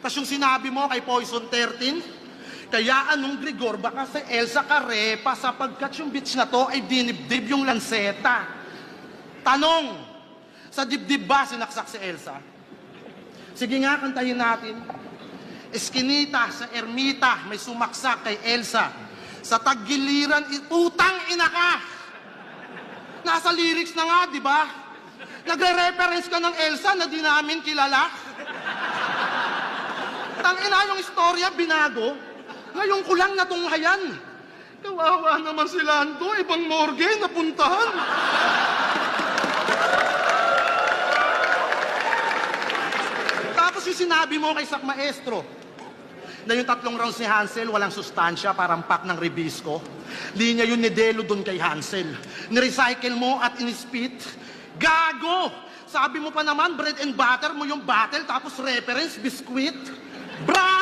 Tas yung sinabi mo kay Poison 13, kaya anong Grigor, baka si Elsa Carepa sapagkat yung bitch na to ay dinibdib yung lanseta. Tanong, sa dibdib ba sinaksak si Elsa? Sige nga, kantahin natin. Eskinita sa ermita, may sumaksak kay Elsa. Sa tagiliran, putang ina ka! Nasa lyrics na nga, di ba? Nagre-reference ka ng Elsa na di namin kilala. Tangina yung istorya, binago. Ngayon ko lang natunghayan. Kawawa naman si Lando, ibang morgue napuntahan. Tapos yung sinabi mo kay Sak Maestro, na yung 3 rounds ni Hansel, walang sustansya, parang pack ng Ribisco. Linya yun ni Delo dun kay Hansel. Nirecycle mo at inispit. Gago! Sabi mo pa naman, bread and butter mo yung battle, tapos reference, biskwit. Bravo!